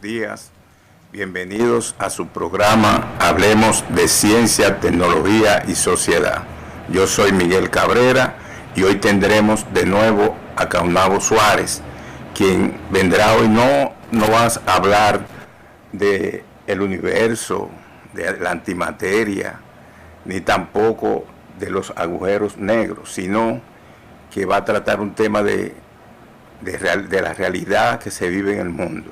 buenos días. Bienvenidos a su programa Hablemos de Ciencia, Tecnología y Sociedad. Yo soy Miguel Cabrera y hoy tendremos de nuevo a Caunabo Suárez, quien vendrá hoy. No vas a hablar de el universo, de la antimateria, ni tampoco de los agujeros negros, sino que va a tratar un tema de la realidad que se vive en el mundo.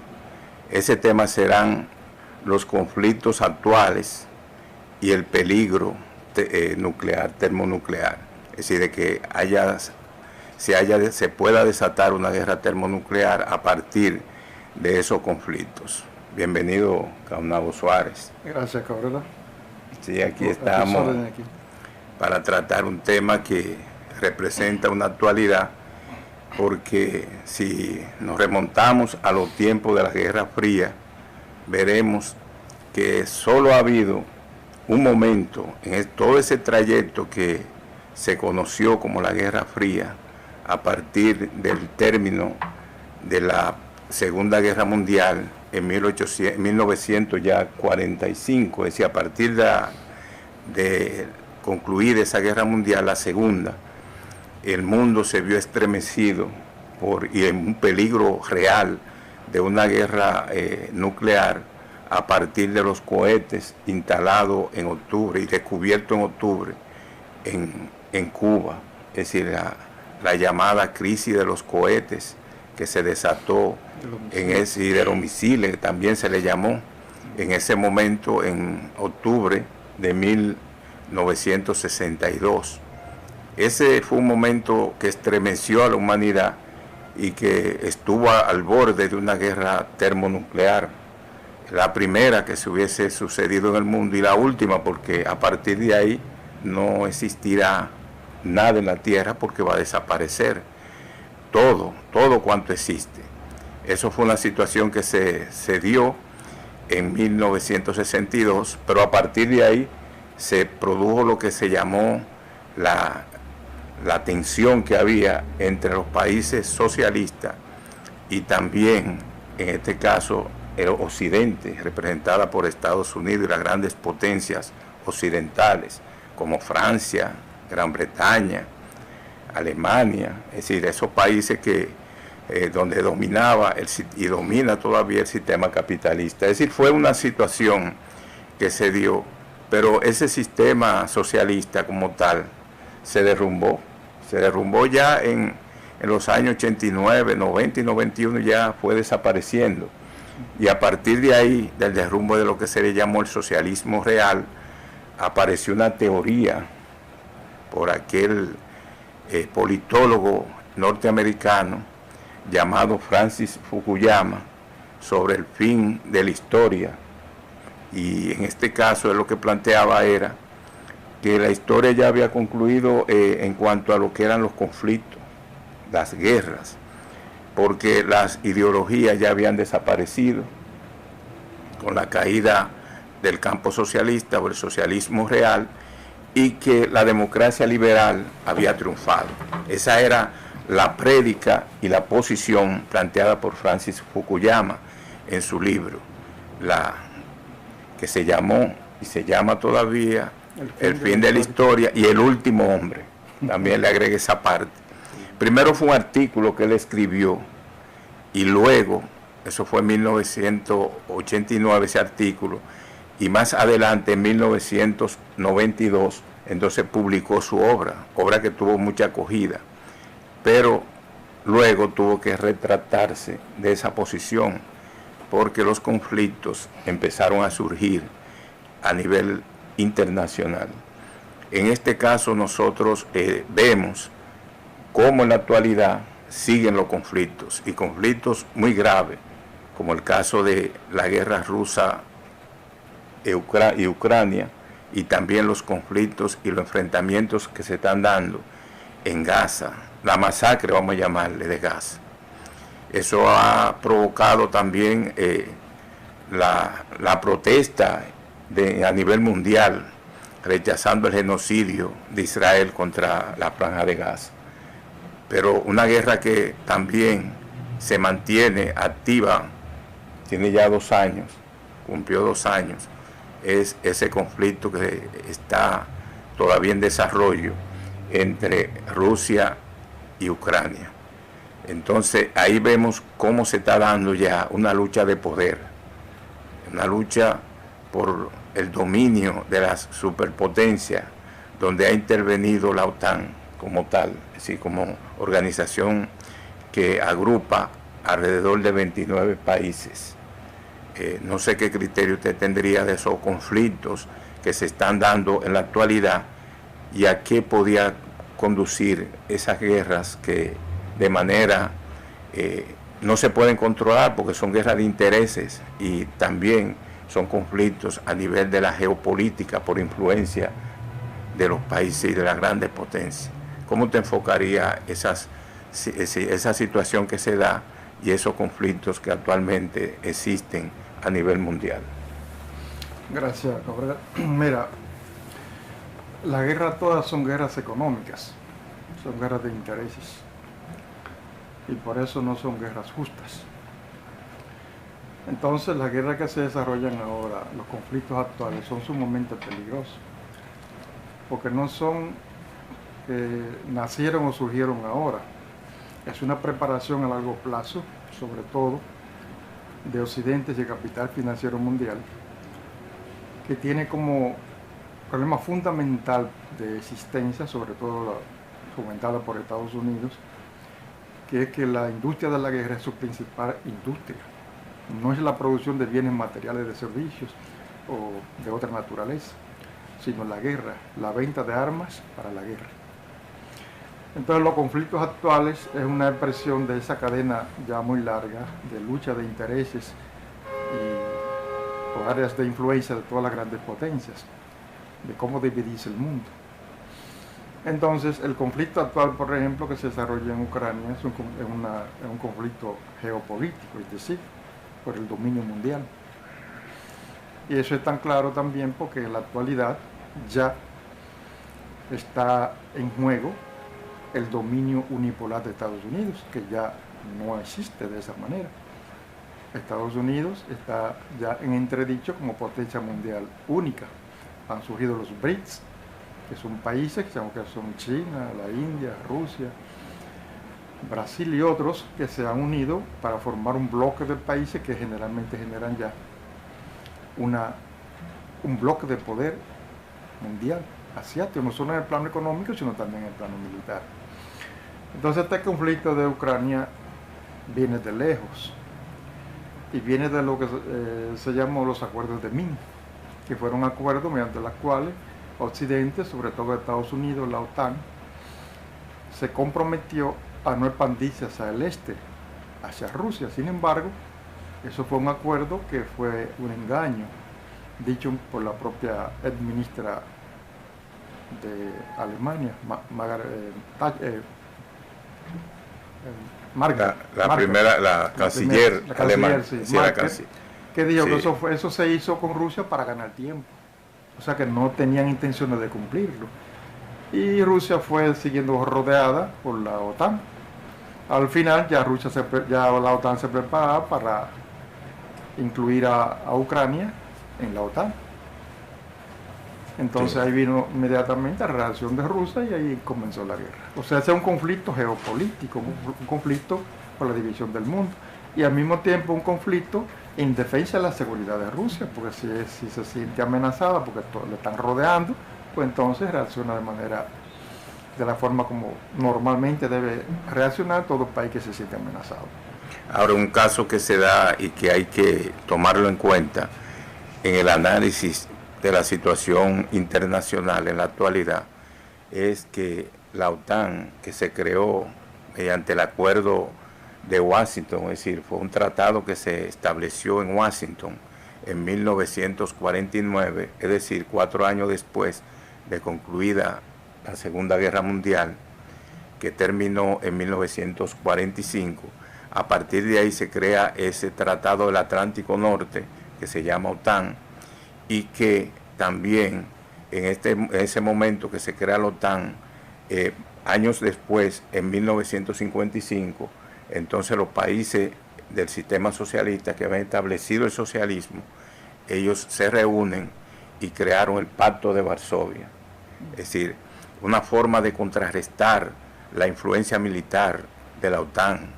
Ese tema serán los conflictos actuales y el peligro nuclear, termonuclear. Es decir, de que se pueda desatar una guerra termonuclear a partir de esos conflictos. Bienvenido, Caunabo Suárez. Gracias, Cabrera. Sí, aquí estamos para tratar un tema que representa una actualidad, porque si nos remontamos a los tiempos de la Guerra Fría, veremos que solo ha habido un momento en todo ese trayecto que se conoció como la Guerra Fría, a partir del término de la Segunda Guerra Mundial en 1945, es decir, a partir de concluir esa Guerra Mundial, la Segunda, el mundo se vio estremecido y en un peligro real de una guerra nuclear a partir de los cohetes instalados en octubre y descubiertos en octubre en Cuba. Es decir, la llamada crisis de los cohetes que se desató de los misiles, también se le llamó en ese momento, en octubre de 1962. Ese fue un momento que estremeció a la humanidad y que estuvo al borde de una guerra termonuclear, la primera que se hubiese sucedido en el mundo y la última, porque a partir de ahí no existirá nada en la Tierra, porque va a desaparecer todo cuanto existe. Eso fue una situación que se dio en 1962, pero a partir de ahí se produjo lo que se llamó la tensión que había entre los países socialistas y también, en este caso, el Occidente, representada por Estados Unidos y las grandes potencias occidentales, como Francia, Gran Bretaña, Alemania, es decir, esos países donde dominaba y domina todavía el sistema capitalista. Es decir, fue una situación que se dio, pero ese sistema socialista como tal se derrumbó ya en los años 89, 90 y 91, ya fue desapareciendo. Y a partir de ahí, del derrumbe de lo que se le llamó el socialismo real, apareció una teoría por aquel politólogo norteamericano llamado Francis Fukuyama sobre el fin de la historia. Y en este caso él lo que planteaba era que la historia ya había concluido en cuanto a lo que eran los conflictos, las guerras, porque las ideologías ya habían desaparecido con la caída del campo socialista o el socialismo real, y que la democracia liberal había triunfado. Esa era la prédica y la posición planteada por Francis Fukuyama en su libro, que se llamó y se llama todavía El fin de la historia y el último hombre. También le agregué esa parte. Primero fue un artículo que él escribió y luego, eso fue en 1989 ese artículo, y más adelante en 1992 entonces publicó su obra que tuvo mucha acogida, pero luego tuvo que retratarse de esa posición porque los conflictos empezaron a surgir a nivel internacional. En este caso nosotros vemos cómo en la actualidad siguen los conflictos, y conflictos muy graves, como el caso de la guerra rusa y Ucrania, y también los conflictos y los enfrentamientos que se están dando en Gaza, la masacre, vamos a llamarle, de Gaza. Eso ha provocado también la protesta a nivel mundial, rechazando el genocidio de Israel contra la Franja de Gaza. Pero una guerra que también se mantiene activa tiene ya 2 años, cumplió 2 años, es ese conflicto que está todavía en desarrollo entre Rusia y Ucrania. Entonces ahí vemos cómo se está dando ya una lucha de poder, una lucha por el dominio de las superpotencias, donde ha intervenido la OTAN como tal, es decir, como organización que agrupa alrededor de 29 países. No sé qué criterio usted tendría de esos conflictos que se están dando en la actualidad y a qué podía conducir esas guerras que de manera no se pueden controlar, porque son guerras de intereses y también son conflictos a nivel de la geopolítica por influencia de los países y de las grandes potencias. ¿Cómo te enfocaría esa situación que se da y esos conflictos que actualmente existen a nivel mundial? Gracias, Gabriel. Mira, las guerras todas son guerras económicas, son guerras de intereses y por eso no son guerras justas. Entonces las guerras que se desarrollan ahora, los conflictos actuales, son sumamente peligrosos porque no son que nacieron o surgieron ahora, es una preparación a largo plazo, sobre todo de Occidente y el capital financiero mundial, que tiene como problema fundamental de existencia, sobre todo fomentada por Estados Unidos, que es que la industria de la guerra es su principal industria. No es la producción de bienes materiales, de servicios o de otra naturaleza, sino la guerra, la venta de armas para la guerra. Entonces los conflictos actuales es una expresión de esa cadena ya muy larga de lucha de intereses y por áreas de influencia de todas las grandes potencias, de cómo dividirse el mundo. Entonces el conflicto actual, por ejemplo, que se desarrolla en Ucrania es un conflicto geopolítico, es decir, por el dominio mundial. Y eso es tan claro también porque en la actualidad ya está en juego el dominio unipolar de Estados Unidos, que ya no existe de esa manera. Estados Unidos está ya en entredicho como potencia mundial única. Han surgido los BRICS, que son países que son China, la India, Rusia, Brasil y otros que se han unido para formar un bloque de países que generalmente generan ya un bloque de poder mundial, asiático, no solo en el plano económico, sino también en el plano militar. Entonces este conflicto de Ucrania viene de lejos y viene de lo que se llamó los acuerdos de Minsk, que fueron acuerdos mediante los cuales Occidente, sobre todo Estados Unidos, la OTAN, se comprometió a no expandirse hacia el este, hacia Rusia. Sin embargo, eso fue un acuerdo que fue un engaño, dicho por la propia exministra de Alemania, la canciller alemana, que dijo que eso se hizo con Rusia para ganar tiempo, o sea que no tenían intenciones de cumplirlo. Y Rusia fue siguiendo rodeada por la OTAN. Al final ya la OTAN se preparaba para incluir a Ucrania en la OTAN. Entonces ahí vino inmediatamente la reacción de Rusia y ahí comenzó la guerra. O sea, ese es un conflicto geopolítico, un conflicto por la división del mundo. Y al mismo tiempo un conflicto en defensa de la seguridad de Rusia, porque si se siente amenazada porque le están rodeando, pues entonces reacciona de la forma como normalmente debe reaccionar todo país que se siente amenazado. Ahora, un caso que se da y que hay que tomarlo en cuenta en el análisis de la situación internacional en la actualidad es que la OTAN, que se creó mediante el acuerdo de Washington, es decir, fue un tratado que se estableció en Washington en 1949, es decir, 4 años después de concluida la Segunda Guerra Mundial, que terminó en 1945. A partir de ahí se crea ese Tratado del Atlántico Norte, que se llama OTAN, y que también en ese momento que se crea la OTAN, años después, en 1955, entonces los países del sistema socialista que habían establecido el socialismo, ellos se reúnen y crearon el Pacto de Varsovia. Es decir, una forma de contrarrestar la influencia militar de la OTAN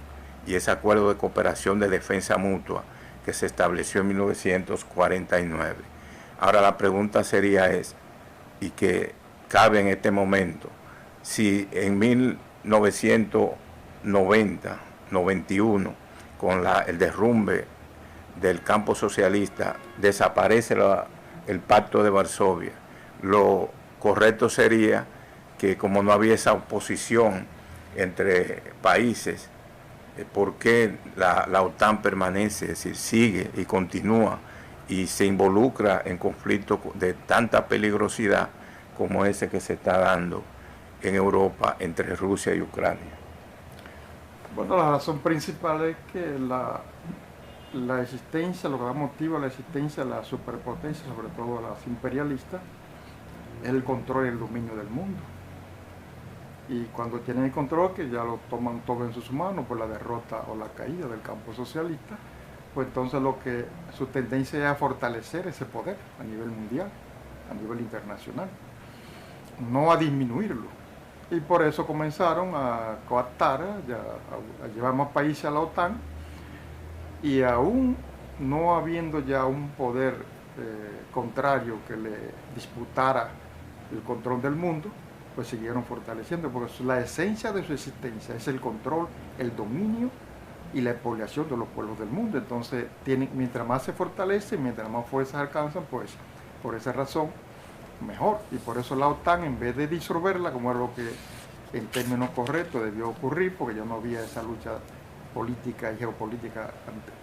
y ese acuerdo de cooperación de defensa mutua que se estableció en 1949. Ahora la pregunta sería y que cabe en este momento, si en 1990, 91, con el derrumbe del campo socialista, desaparece el Pacto de Varsovia, lo correcto sería que, como no había esa oposición entre países, ¿por qué la OTAN permanece? Es decir, sigue y continúa y se involucra en conflictos de tanta peligrosidad como ese que se está dando en Europa entre Rusia y Ucrania. Bueno, la razón principal es que la existencia, lo que motiva la existencia de la superpotencia, sobre todo las imperialistas, es el control y el dominio del mundo. Y cuando tienen el control, que ya lo toman todo en sus manos por la derrota o la caída del campo socialista, pues entonces su tendencia es a fortalecer ese poder a nivel mundial, a nivel internacional, no a disminuirlo. Y por eso comenzaron a coaptar, a llevar más países a la OTAN, y aún no habiendo ya un poder contrario que le disputara el control del mundo, pues siguieron fortaleciendo, porque la esencia de su existencia es el control, el dominio y la expoliación de los pueblos del mundo. Entonces, mientras más se fortalece, mientras más fuerzas alcanzan, pues por esa razón, mejor. Y por eso la OTAN, en vez de disolverla, como es lo que en términos correctos debió ocurrir, porque ya no había esa lucha política y geopolítica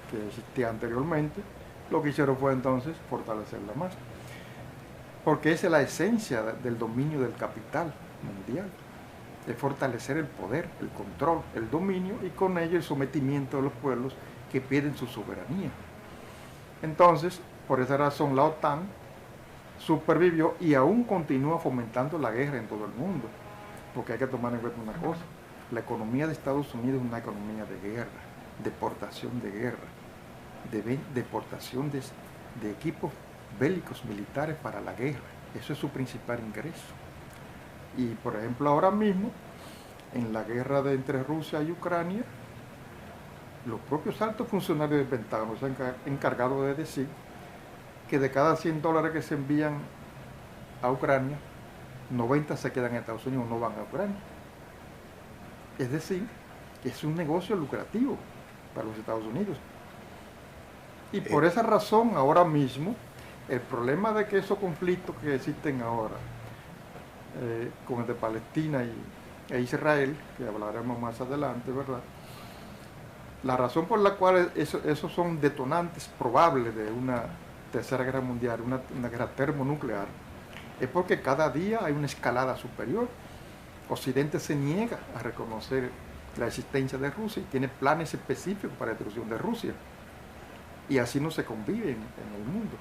que existía anteriormente, lo que hicieron fue entonces fortalecerla más. Porque esa es la esencia del dominio del capital mundial, de fortalecer el poder, el control, el dominio y con ello el sometimiento de los pueblos que pierden su soberanía. Entonces, por esa razón la OTAN supervivió y aún continúa fomentando la guerra en todo el mundo, porque hay que tomar en cuenta una cosa: la economía de Estados Unidos es una economía de guerra, de exportación de guerra, de exportación de equipos bélicos militares para la guerra. Eso es su principal ingreso. Y por ejemplo, ahora mismo, en la guerra entre Rusia y Ucrania, los propios altos funcionarios del Pentágono se han encargado de decir que de cada $100 que se envían a Ucrania, 90 se quedan en Estados Unidos, no van a Ucrania. Es decir, es un negocio lucrativo para los Estados Unidos. Y por esa razón, ahora mismo, el problema de que esos conflictos que existen ahora, con el de Palestina e Israel, que hablaremos más adelante, ¿verdad? La razón por la cual esos son detonantes probables de una tercera guerra mundial, una guerra termonuclear, es porque cada día hay una escalada superior. Occidente se niega a reconocer la existencia de Rusia y tiene planes específicos para la destrucción de Rusia. Y así no se convive en el mundo.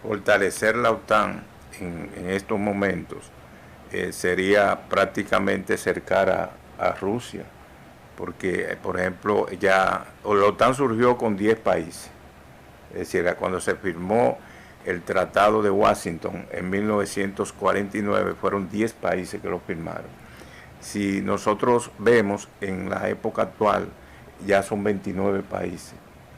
Fortalecer la OTAN en estos momentos sería prácticamente cercar a Rusia, porque, por ejemplo, la OTAN surgió con 10 países. Es decir, cuando se firmó el Tratado de Washington en 1949, fueron 10 países que lo firmaron. Si nosotros vemos en la época actual, ya son 29 países,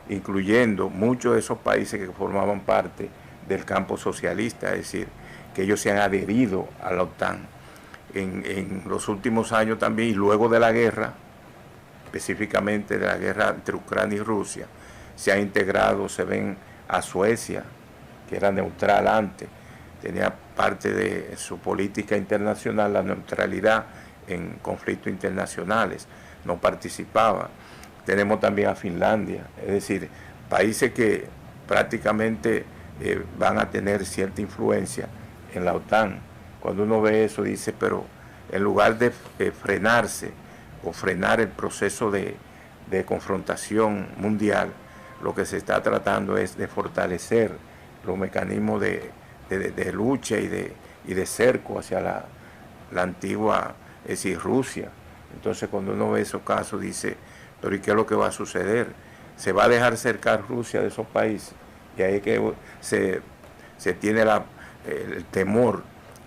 incluyendo muchos de esos países que formaban parte del campo socialista, es decir, que ellos se han adherido a la OTAN. En los últimos años también, y luego de la guerra, específicamente de la guerra entre Ucrania y Rusia, se ha integrado, se ven a Suecia, que era neutral antes, tenía parte de su política internacional la neutralidad en conflictos internacionales, no participaba. Tenemos también a Finlandia, es decir, países que prácticamente van a tener cierta influencia en la OTAN. Cuando uno ve eso dice, pero en lugar de frenarse o frenar el proceso de confrontación mundial, lo que se está tratando es de fortalecer los mecanismos de lucha y de cerco hacia la antigua, es decir, Rusia. Entonces cuando uno ve esos casos dice, Pero ¿y qué es lo que va a suceder? ¿Se va a dejar cercar Rusia de esos países? Y ahí es que se tiene el temor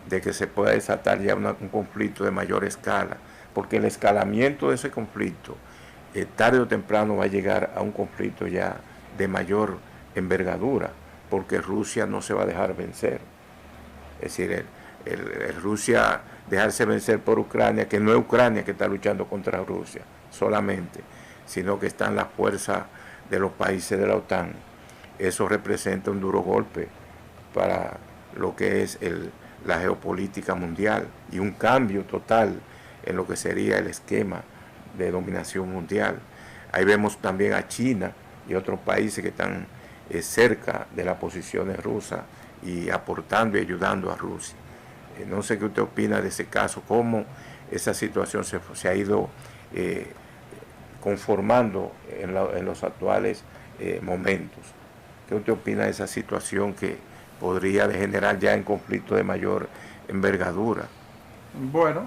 de que se pueda desatar ya un conflicto de mayor escala, porque el escalamiento de ese conflicto, tarde o temprano va a llegar a un conflicto ya de mayor envergadura, porque Rusia no se va a dejar vencer. Es decir, Rusia dejarse vencer por Ucrania, que no es Ucrania que está luchando contra Rusia solamente, sino que están las fuerzas de los países de la OTAN. Eso representa un duro golpe para lo que es la geopolítica mundial y un cambio total en lo que sería el esquema de dominación mundial. Ahí vemos también a China y otros países que están cerca de las posiciones rusas y aportando y ayudando a Rusia. No sé qué usted opina de ese caso, cómo esa situación se ha ido conformando en los actuales momentos. ¿Qué usted opina de esa situación que podría degenerar ya en conflicto de mayor envergadura? Bueno,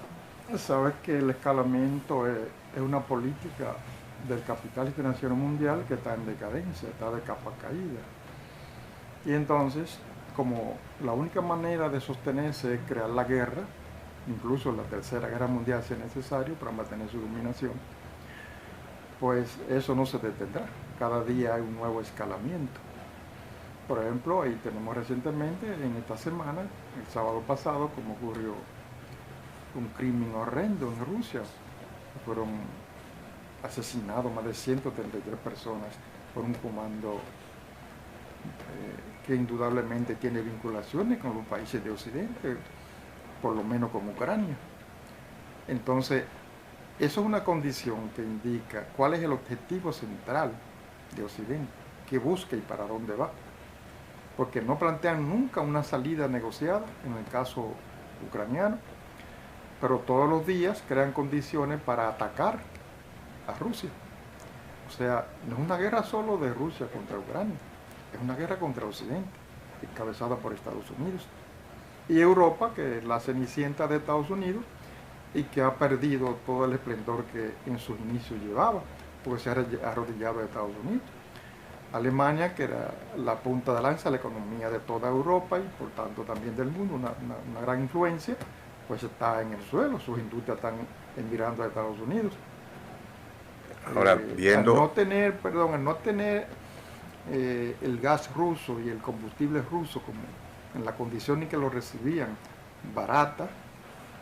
sabes que el escalamiento es una política del capital financiero mundial que está en decadencia, está de capa caída. Y entonces, como la única manera de sostenerse es crear la guerra, incluso la Tercera Guerra Mundial si es necesario para mantener su dominación, pues eso no se detendrá. Cada día hay un nuevo escalamiento. Por ejemplo, ahí tenemos recientemente, en esta semana, el sábado pasado, como ocurrió un crimen horrendo en Rusia. Fueron asesinados más de 133 personas por un comando que indudablemente tiene vinculaciones con los países de Occidente, por lo menos con Ucrania. Entonces, eso es una condición que indica cuál es el objetivo central de Occidente, qué busca y para dónde va. Porque no plantean nunca una salida negociada, en el caso ucraniano, pero todos los días crean condiciones para atacar a Rusia. O sea, no es una guerra solo de Rusia contra Ucrania, es una guerra contra Occidente, encabezada por Estados Unidos. Y Europa, que es la cenicienta de Estados Unidos y que ha perdido todo el esplendor que en sus inicios llevaba, porque se ha arrodillado a Estados Unidos. Alemania, que era la punta de lanza de la economía de toda Europa y por tanto también del mundo, una gran influencia, pues está en el suelo, sus industrias están mirando a Estados Unidos. Ahora, viendo... Al no tener el gas ruso y el combustible ruso como en la condición en que lo recibían barata,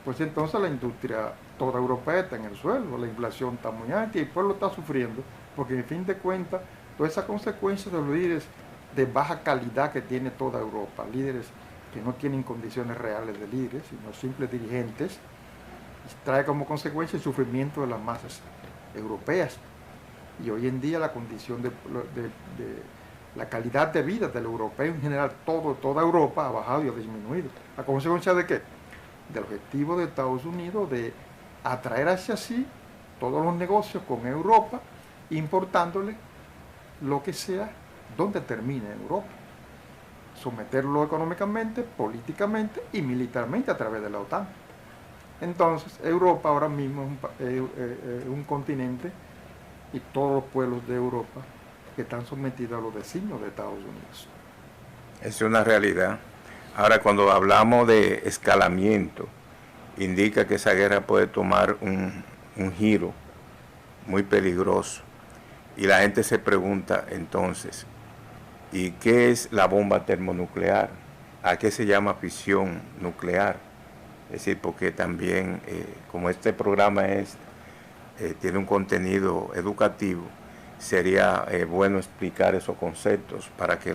pues entonces la industria toda europea está en el suelo, la inflación está muy alta y el pueblo está sufriendo, porque en fin de cuentas, todas esas consecuencias de los líderes de baja calidad que tiene toda Europa, líderes que no tienen condiciones reales de líderes, sino simples dirigentes, trae como consecuencia el sufrimiento de las masas europeas. Y hoy en día la condición de la calidad de vida del europeo en general, toda Europa ha bajado y ha disminuido. ¿A consecuencia de qué? Del objetivo de Estados Unidos de atraer hacia sí todos los negocios con Europa, importándole lo que sea donde termine Europa. Someterlo económicamente, políticamente y militarmente a través de la OTAN. Entonces, Europa ahora mismo es un continente y todos los pueblos de Europa que están sometidos a los designios de Estados Unidos. Es una realidad. Ahora, cuando hablamos de escalamiento, indica que esa guerra puede tomar un giro muy peligroso. Y la gente se pregunta entonces, ¿y qué es la bomba termonuclear? ¿A qué se llama fisión nuclear? Es decir, porque también, como este programa tiene un contenido educativo, sería bueno explicar esos conceptos para que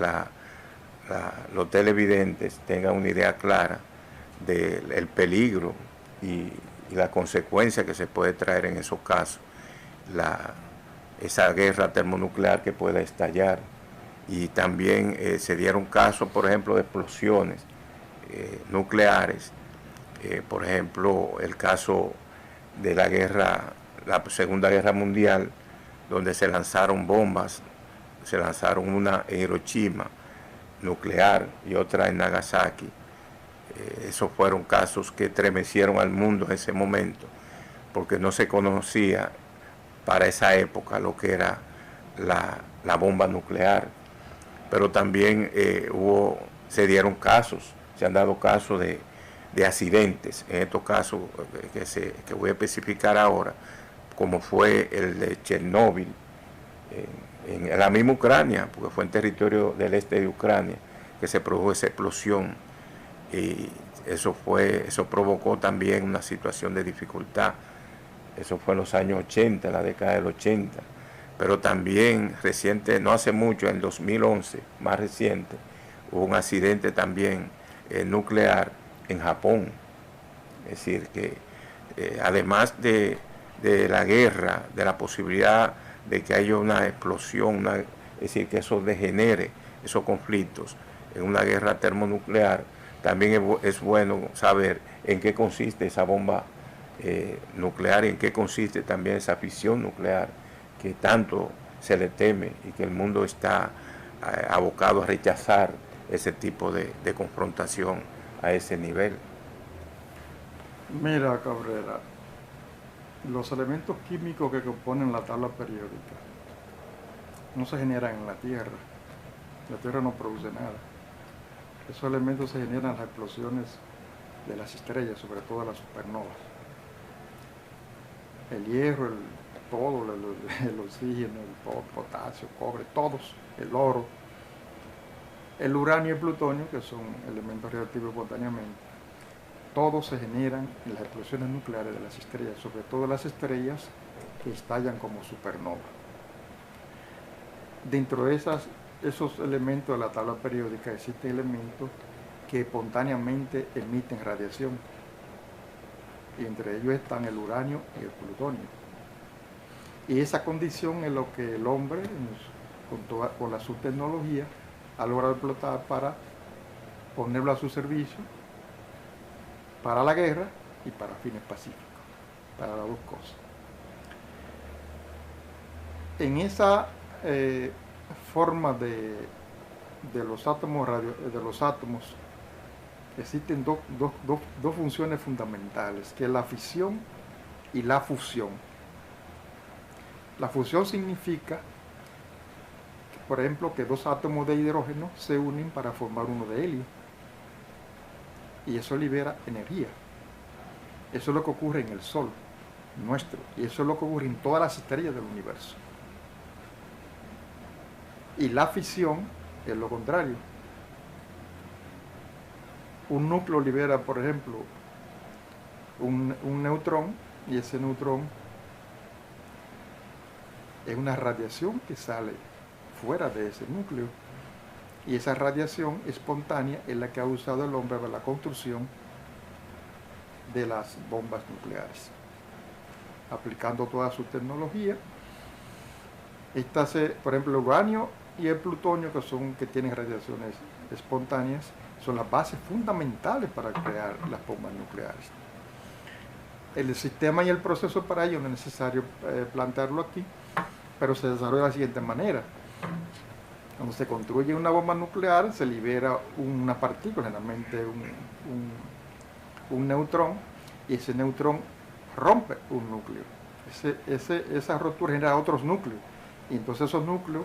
los televidentes tengan una idea clara del peligro y la consecuencia que se puede traer en esos casos, esa guerra termonuclear que pueda estallar. Y también se dieron casos, por ejemplo, de explosiones nucleares. Por ejemplo, el caso de la Segunda Guerra Mundial, donde se lanzaron bombas, se lanzaron una en Hiroshima nuclear y otra en Nagasaki. Esos fueron casos que estremecieron al mundo en ese momento, porque no se conocía para esa época lo que era la bomba nuclear. Pero también se han dado casos de accidentes, en estos casos que voy a especificar ahora, como fue el de Chernóbil, en la misma Ucrania, porque fue en territorio del este de Ucrania que se produjo esa explosión, y eso provocó también una situación de dificultad. Eso fue en los años 80, en la década del 80, pero también reciente, no hace mucho, en 2011, más reciente, hubo un accidente también nuclear en Japón. Es decir, que además de la guerra, de la posibilidad de que haya una explosión, es decir, que eso degenere esos conflictos en una guerra termonuclear, también es bueno saber en qué consiste esa bomba nuclear y en qué consiste también esa fisión nuclear que tanto se le teme y que el mundo está abocado a rechazar ese tipo de confrontación a ese nivel. Mira, Cabrera, los elementos químicos que componen la tabla periódica no se generan en la Tierra. La Tierra no produce nada. Esos elementos se generan en las explosiones de las estrellas, sobre todo las supernovas. El hierro, el oxígeno, el potasio, cobre, todos, el oro, el uranio y el plutonio, que son elementos radioactivos espontáneamente, todos se generan en las explosiones nucleares de las estrellas, sobre todo las estrellas que estallan como supernova. Dentro de esos elementos de la tabla periódica existen elementos que espontáneamente emiten radiación, y entre ellos están el uranio y el plutonio. Y esa condición es lo que el hombre, con la subtecnología, ha logrado explotar para ponerlo a su servicio para la guerra y para fines pacíficos, para las dos cosas. En esa forma de los átomos existen dos funciones fundamentales, que es la fisión y la fusión. La fusión significa, por ejemplo, que dos átomos de hidrógeno se unen para formar uno de helio, y eso libera energía. Eso es lo que ocurre en el Sol nuestro, y eso es lo que ocurre en todas las estrellas del universo. Y la fisión es lo contrario. Un núcleo libera, por ejemplo, un neutrón, y ese neutrón es una radiación que sale fuera de ese núcleo, y esa radiación espontánea es la que ha usado el hombre para la construcción de las bombas nucleares, aplicando toda su tecnología. Por ejemplo, el uranio y el plutonio, que tienen radiaciones espontáneas, son las bases fundamentales para crear las bombas nucleares. El sistema y el proceso para ello no es necesario plantearlo aquí, pero se desarrolla de la siguiente manera. Cuando se construye una bomba nuclear, se libera una partícula, generalmente un neutrón, y ese neutrón rompe un núcleo. Esa rotura genera otros núcleos, y entonces esos núcleos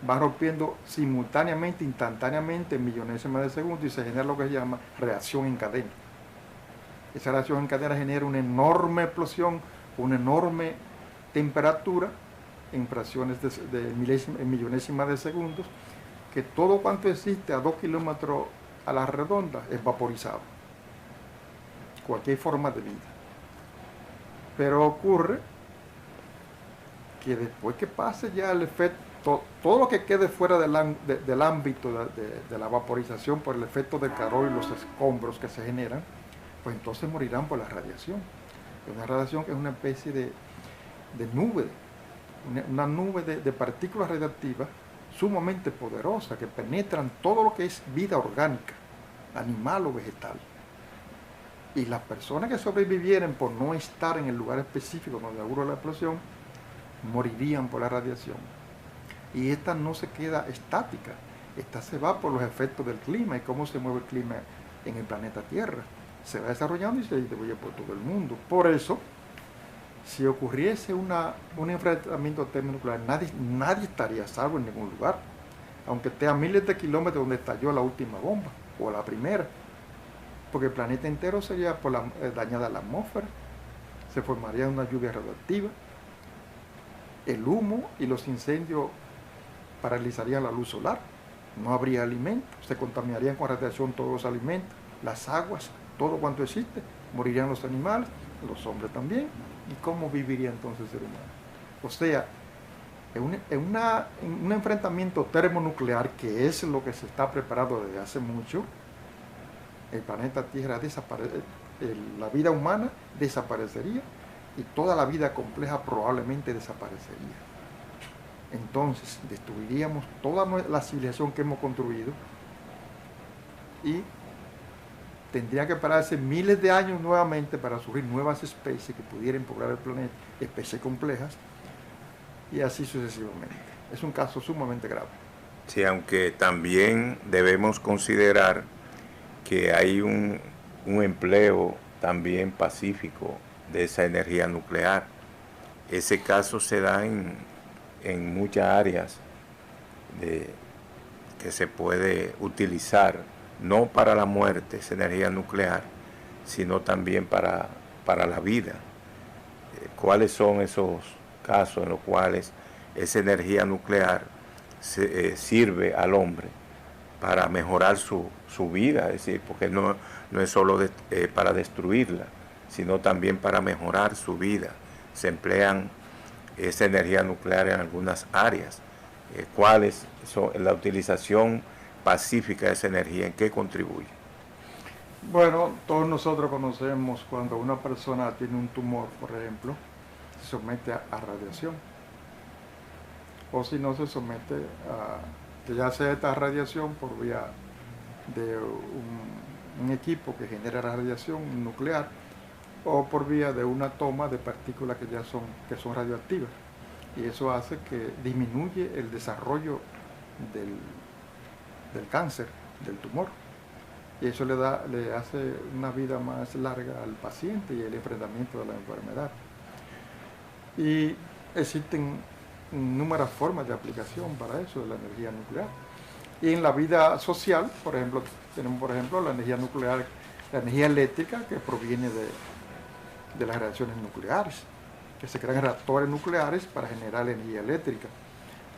van rompiendo simultáneamente, instantáneamente, en millonésimas de segundos, y se genera lo que se llama reacción en cadena. Esa reacción en cadena genera una enorme explosión, una enorme temperatura, en fracciones en millonésimas de segundos, que todo cuanto existe a 2 kilómetros a la redonda es vaporizado. Cualquier forma de vida. Pero ocurre que después que pase ya el efecto, todo lo que quede fuera del ámbito de la vaporización por el efecto del calor y los escombros que se generan, pues entonces morirán por la radiación. Una radiación que es una especie de nube, una nube de partículas radiactivas sumamente poderosas que penetran todo lo que es vida orgánica, animal o vegetal. Y las personas que sobrevivieren por no estar en el lugar específico donde ocurrió la explosión, morirían por la radiación. Y esta no se queda estática, esta se va por los efectos del clima y cómo se mueve el clima en el planeta Tierra. Se va desarrollando y se distribuye por todo el mundo. Por eso si ocurriese un enfrentamiento termonuclear, nadie estaría a salvo en ningún lugar, aunque esté a miles de kilómetros donde estalló la última bomba, o la primera, porque el planeta entero sería dañada la atmósfera, se formaría una lluvia radioactiva, el humo y los incendios paralizarían la luz solar, no habría alimentos, se contaminarían con radiación todos los alimentos, las aguas, todo cuanto existe, morirían los animales, los hombres también, ¿y cómo viviría entonces el ser humano? O sea, en un enfrentamiento termonuclear, que es lo que se está preparando desde hace mucho, el planeta Tierra la vida humana desaparecería y toda la vida compleja probablemente desaparecería. Entonces destruiríamos toda la civilización que hemos construido y tendría que pararse miles de años nuevamente para surgir nuevas especies que pudieran poblar el planeta, especies complejas, y así sucesivamente. Es un caso sumamente grave. Sí, aunque también debemos considerar que hay un empleo también pacífico de esa energía nuclear. Ese caso se da en muchas áreas que se puede utilizar, no para la muerte, esa energía nuclear, sino también para la vida. ¿Cuáles son esos casos en los cuales esa energía nuclear sirve al hombre para mejorar su vida? Es decir, porque no es solo para destruirla, sino también para mejorar su vida. Se emplean esa energía nuclear en algunas áreas. ¿Cuáles son la utilización pacífica de esa energía? ¿En qué contribuye? Bueno, todos nosotros conocemos cuando una persona tiene un tumor, por ejemplo, se somete a radiación. O si no, se somete que ya sea esta radiación por vía de un equipo que genera radiación nuclear, o por vía de una toma de partículas que son radioactivas. Y eso hace que disminuye el desarrollo del cáncer, del tumor. Y eso le hace una vida más larga al paciente y el enfrentamiento de la enfermedad. Y existen numerosas formas de aplicación para eso de la energía nuclear. Y en la vida social, por ejemplo, tenemos la energía nuclear, la energía eléctrica que proviene de las reacciones nucleares, que se crean reactores nucleares para generar energía eléctrica.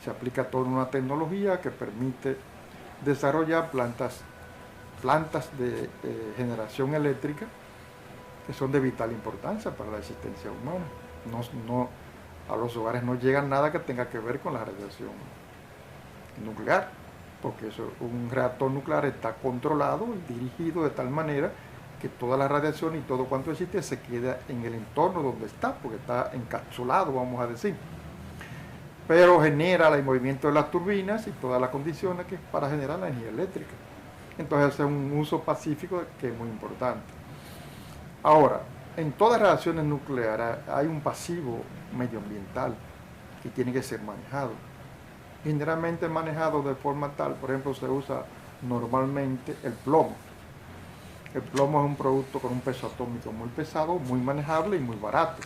Se aplica toda una tecnología que permite desarrollar plantas de generación eléctrica que son de vital importancia para la existencia humana. A los hogares no llega nada que tenga que ver con la radiación nuclear, porque un reactor nuclear está controlado y dirigido de tal manera que toda la radiación y todo cuanto existe se queda en el entorno donde está, porque está encapsulado, vamos a decir. Pero genera el movimiento de las turbinas y todas las condiciones que para generar la energía eléctrica. Entonces es un uso pacífico que es muy importante. Ahora, en todas las reacciones nucleares hay un pasivo medioambiental que tiene que ser manejado. Generalmente manejado de forma tal, por ejemplo, se usa normalmente el plomo. El plomo es un producto con un peso atómico muy pesado, muy manejable y muy barato.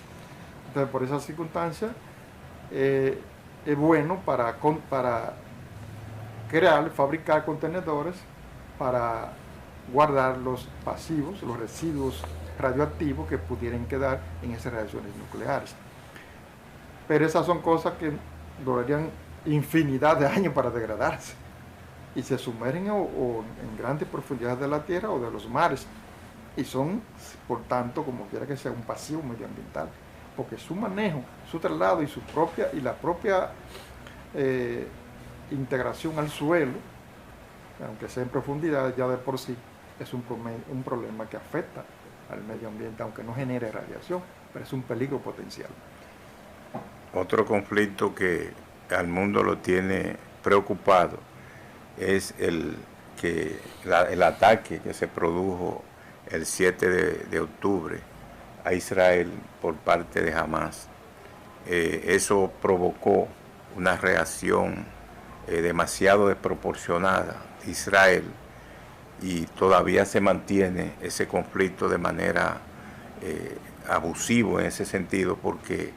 Entonces, por esas circunstancias, es bueno para fabricar contenedores para guardar los pasivos, los residuos radioactivos que pudieran quedar en esas reacciones nucleares. Pero esas son cosas que durarían infinidad de años para degradarse y se sumergen en grandes profundidades de la tierra o de los mares y son, por tanto, como quiera que sea, un pasivo medioambiental, porque su manejo, su traslado y la propia integración al suelo, aunque sea en profundidad, ya de por sí es un problema que afecta al medio ambiente, aunque no genere radiación, pero es un peligro potencial. Otro conflicto que al mundo lo tiene preocupado es el ataque que se produjo el 7 de octubre a Israel por parte de Hamas. Eso provocó una reacción demasiado desproporcionada de Israel y todavía se mantiene ese conflicto de manera abusivo en ese sentido, porque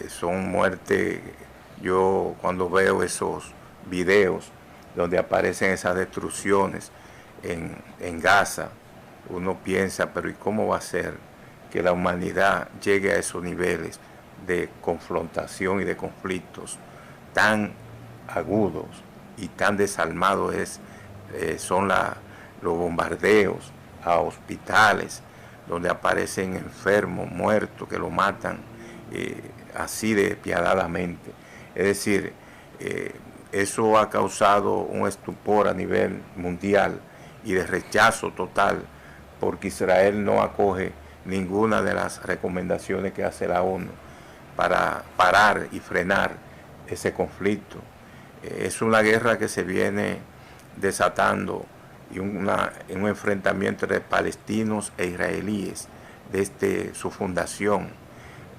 son muertes. Yo cuando veo esos videos donde aparecen esas destrucciones en Gaza, uno piensa, pero ¿y cómo va a ser que la humanidad llegue a esos niveles de confrontación y de conflictos tan agudos y tan desalmados? Son los bombardeos a hospitales donde aparecen enfermos, muertos, que lo matan así despiadadamente. Es decir, eso ha causado un estupor a nivel mundial y de rechazo total, porque Israel no acoge ninguna de las recomendaciones que hace la ONU para parar y frenar ese conflicto. Es una guerra que se viene desatando y un enfrentamiento entre palestinos e israelíes desde su fundación,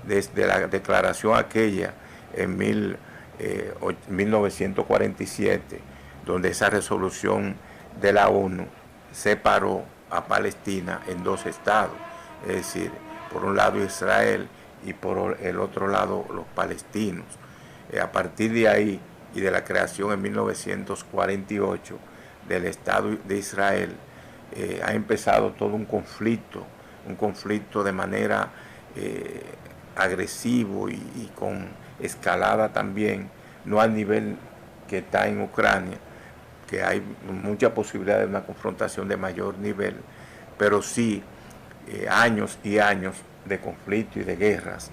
desde la declaración aquella en 1947, donde esa resolución de la ONU separó a Palestina en dos estados, es decir, por un lado Israel y por el otro lado los palestinos. A partir de ahí y de la creación en 1948 del Estado de Israel, ha empezado todo un conflicto de manera agresivo y con escalada también, no al nivel que está en Ucrania, que hay mucha posibilidad de una confrontación de mayor nivel, pero sí años y años de conflicto y de guerras.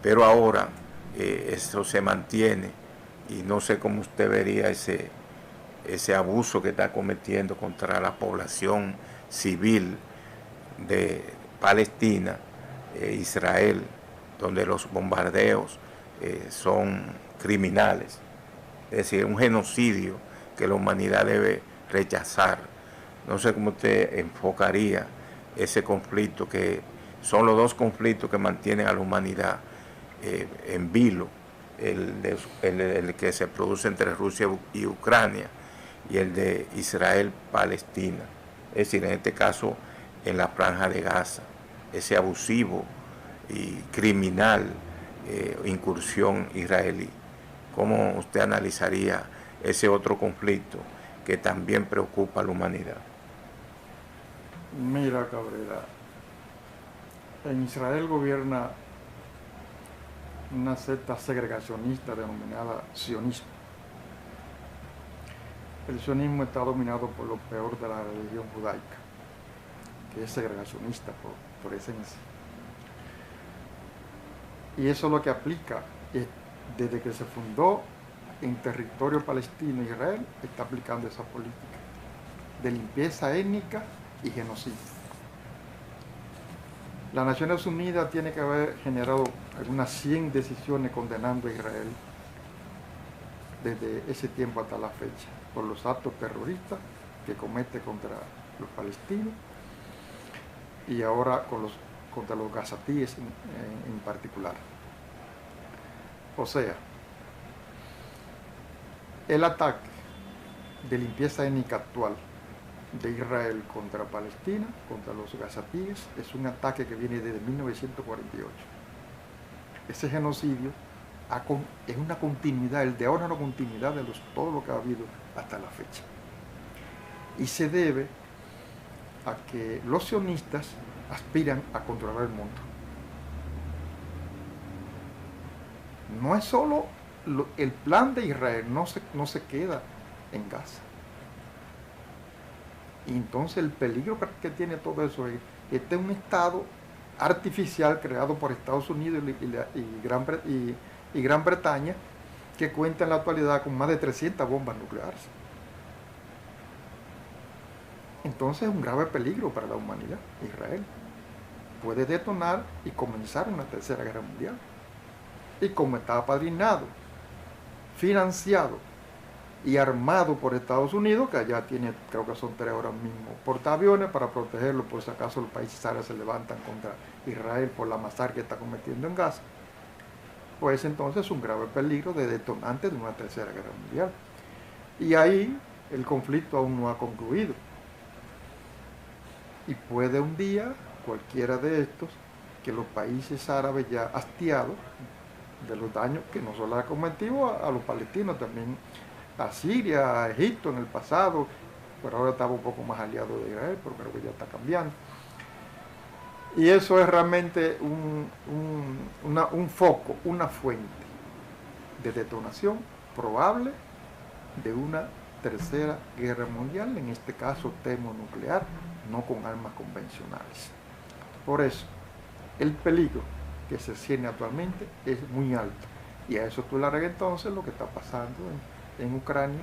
Pero ahora eso se mantiene y no sé cómo usted vería ese abuso que está cometiendo contra la población civil de Palestina, Israel, donde los bombardeos son criminales. Es decir, un genocidio que la humanidad debe rechazar. No sé cómo usted enfocaría ese conflicto, que son los dos conflictos que mantienen a la humanidad en vilo, el que se produce entre Rusia y Ucrania y el de Israel-Palestina, es decir, en este caso en la Franja de Gaza, ese abusivo y criminal incursión israelí. ¿Cómo usted analizaría ese otro conflicto que también preocupa a la humanidad? Mira, Cabrera, en Israel gobierna una secta segregacionista denominada sionismo. El sionismo está dominado por lo peor de la religión judaica, que es segregacionista por esencia. Y eso es lo que aplica desde que se fundó en territorio palestino Israel, está aplicando esa política de limpieza étnica y genocidio. Las Naciones Unidas tiene que haber generado algunas 100 decisiones condenando a Israel desde ese tiempo hasta la fecha por los actos terroristas que comete contra los palestinos y ahora contra los gazatíes en particular. O sea, el ataque de limpieza étnica actual de Israel contra Palestina, contra los gazatíes, es un ataque que viene desde 1948. Ese genocidio es una continuidad, el de ahora es una continuidad de todo lo que ha habido hasta la fecha. Y se debe a que los sionistas aspiran a controlar el mundo. No es solo el plan de Israel, no se queda en Gaza. Y entonces el peligro que tiene todo eso es que este es un estado artificial creado por Estados Unidos y Gran Bretaña, que cuenta en la actualidad con más de 300 bombas nucleares. Entonces es un grave peligro para la humanidad. Israel puede detonar y comenzar una tercera guerra mundial. Y como está apadrinado, financiado y armado por Estados Unidos, que allá tiene, creo que son 3 ahora mismo, portaaviones para protegerlo por si acaso los países árabes se levantan contra Israel por la masacre que está cometiendo en Gaza, pues entonces es un grave peligro de detonante de una tercera guerra mundial. Y ahí el conflicto aún no ha concluido. Y puede un día cualquiera de estos que los países árabes ya hastiados de los daños que no solo ha cometido a los palestinos, también a Siria, a Egipto en el pasado, pero ahora estaba un poco más aliado de Israel, pero creo que ya está cambiando. Y eso es realmente un foco, una fuente de detonación probable de una tercera guerra mundial, en este caso termonuclear, no con armas convencionales. Por eso, el peligro que se cierne actualmente es muy alto. Y a eso tú le agregas entonces lo que está pasando en Ucrania,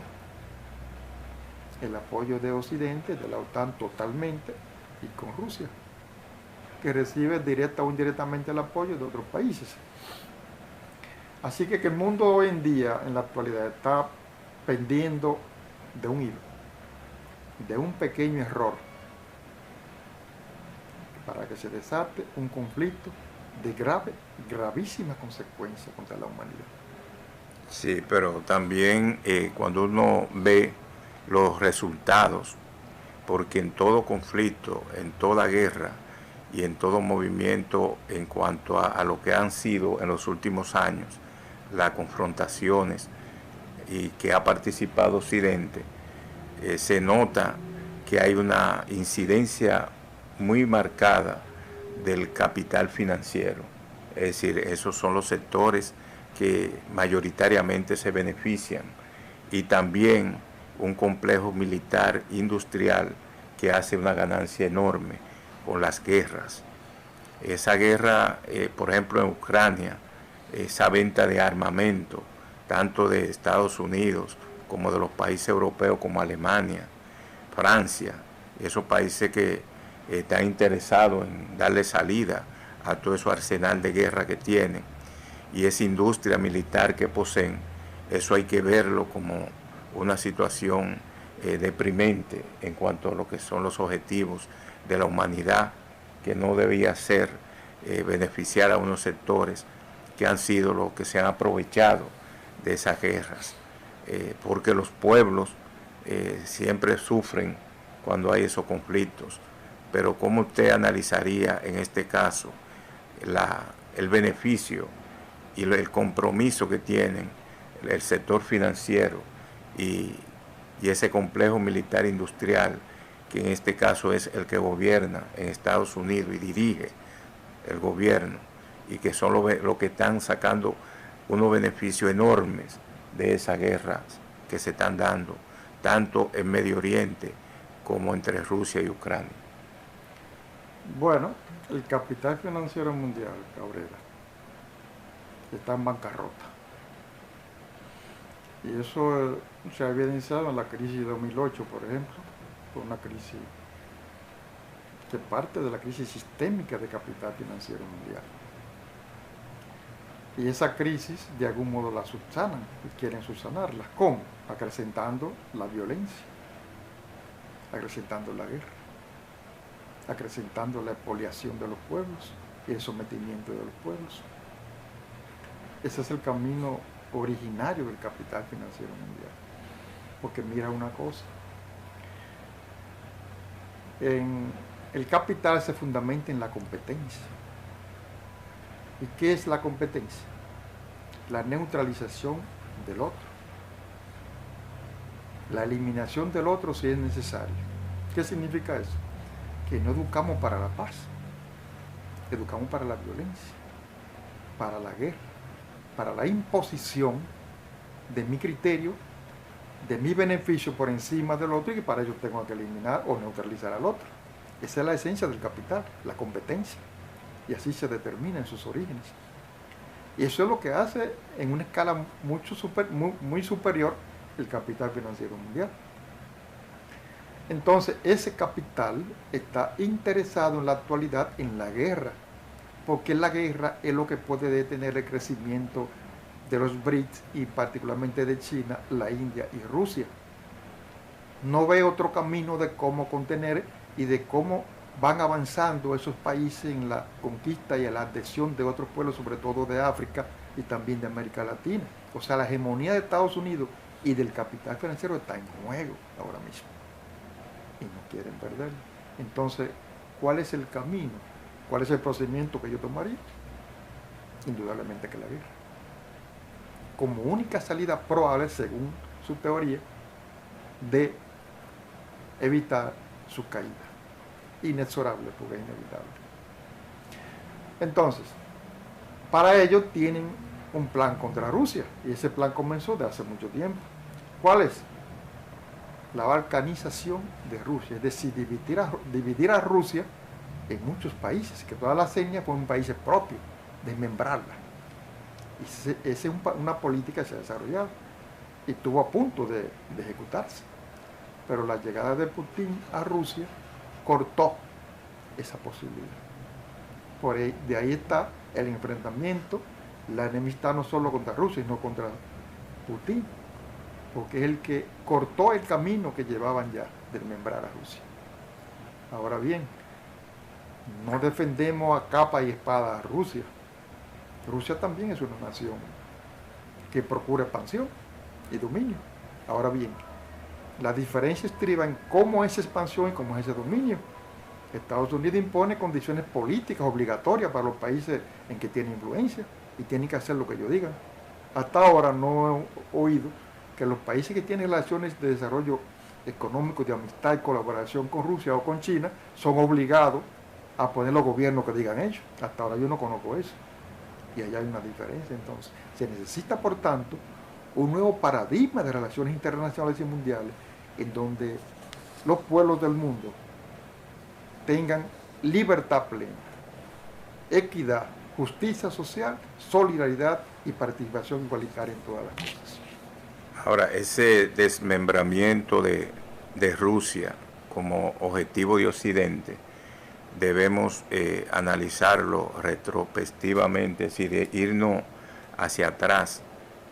el apoyo de Occidente, de la OTAN totalmente, y con Rusia, que recibe directa o indirectamente el apoyo de otros países. Así que el mundo hoy en día, en la actualidad, está pendiendo de un hilo, de un pequeño error, para que se desate un conflicto de gravísimas consecuencias contra la humanidad. Sí, pero también cuando uno ve los resultados, porque en todo conflicto, en toda guerra y en todo movimiento en cuanto a lo que han sido en los últimos años las confrontaciones y que ha participado Occidente, se nota que hay una incidencia muy marcada del capital financiero. Es decir, esos son los sectores que mayoritariamente se benefician, y también un complejo militar industrial que hace una ganancia enorme con las guerras. Esa guerra, por ejemplo, en Ucrania, esa venta de armamento, tanto de Estados Unidos como de los países europeos como Alemania, Francia, esos países que están interesados en darle salida a todo ese arsenal de guerra que tienen y esa industria militar que poseen, eso hay que verlo como una situación deprimente en cuanto a lo que son los objetivos de la humanidad, que no debía ser beneficiar a unos sectores que han sido los que se han aprovechado de esas guerras, porque los pueblos siempre sufren cuando hay esos conflictos. Pero ¿cómo usted analizaría en este caso el beneficio y el compromiso que tienen el sector financiero y ese complejo militar industrial, que en este caso es el que gobierna en Estados Unidos y dirige el gobierno, y que son los que están sacando unos beneficios enormes de esas guerras que se están dando, tanto en Medio Oriente como entre Rusia y Ucrania? Bueno, el capital financiero mundial, Cabrera, está en bancarrota. Y eso se ha evidenciado en la crisis de 2008, por ejemplo, fue una crisis que parte de la crisis sistémica de capital financiero mundial. Y esa crisis de algún modo la subsanan y quieren subsanarla. ¿Cómo? Acrecentando la violencia, acrecentando la guerra, acrecentando la expoliación de los pueblos y el sometimiento de los pueblos. Ese es el camino originario del capital financiero mundial. Porque mira una cosa, el capital se fundamenta en la competencia. ¿Y qué es la competencia? La neutralización del otro, la eliminación del otro si es necesario. ¿Qué significa eso? Que no educamos para la paz, educamos para la violencia, para la guerra, para la imposición de mi criterio, de mi beneficio por encima del otro, y que para ello tengo que eliminar o neutralizar al otro. Esa es la esencia del capital, la competencia, y así se determina en sus orígenes. Y eso es lo que hace en una escala muy superior el capital financiero mundial. Entonces, ese capital está interesado en la actualidad en la guerra, porque la guerra es lo que puede detener el crecimiento de los BRICS y particularmente de China, la India y Rusia. No ve otro camino de cómo contener y de cómo van avanzando esos países en la conquista y en la adhesión de otros pueblos, sobre todo de África y también de América Latina. O sea, la hegemonía de Estados Unidos y del capital financiero está en juego ahora mismo. Y no quieren perderlo. Entonces, ¿cuál es el camino? ¿Cuál es el procedimiento que yo tomaría? Indudablemente que la guerra. Como única salida probable, según su teoría, de evitar su caída. Inexorable, porque es inevitable. Entonces, para ello tienen un plan contra Rusia, y ese plan comenzó de hace mucho tiempo. ¿Cuál es? La balcanización de Rusia, es decir, dividir a Rusia en muchos países, que todas las señas fueron países propios, desmembrarla. Y esa es una política que se ha desarrollado y estuvo a punto de ejecutarse. Pero la llegada de Putin a Rusia cortó esa posibilidad. De ahí está el enfrentamiento, la enemistad no solo contra Rusia, sino contra Putin, porque es el que cortó el camino que llevaban ya de desmembrar a Rusia. Ahora bien, no defendemos a capa y espada a Rusia. Rusia también es una nación que procura expansión y dominio. Ahora bien, la diferencia estriba en cómo es esa expansión y cómo es ese dominio. Estados Unidos impone condiciones políticas obligatorias para los países en que tiene influencia y tienen que hacer lo que ellos digan. Hasta ahora no he oído que los países que tienen relaciones de desarrollo económico, de amistad y colaboración con Rusia o con China son obligados a poner los gobiernos que digan ellos. Hasta ahora yo no conozco eso. Y allá hay una diferencia. Entonces, se necesita, por tanto, un nuevo paradigma de relaciones internacionales y mundiales en donde los pueblos del mundo tengan libertad plena, equidad, justicia social, solidaridad y participación igualitaria en todas las cosas. Ahora, ese desmembramiento de Rusia como objetivo de Occidente, debemos analizarlo retrospectivamente, es decir, irnos hacia atrás,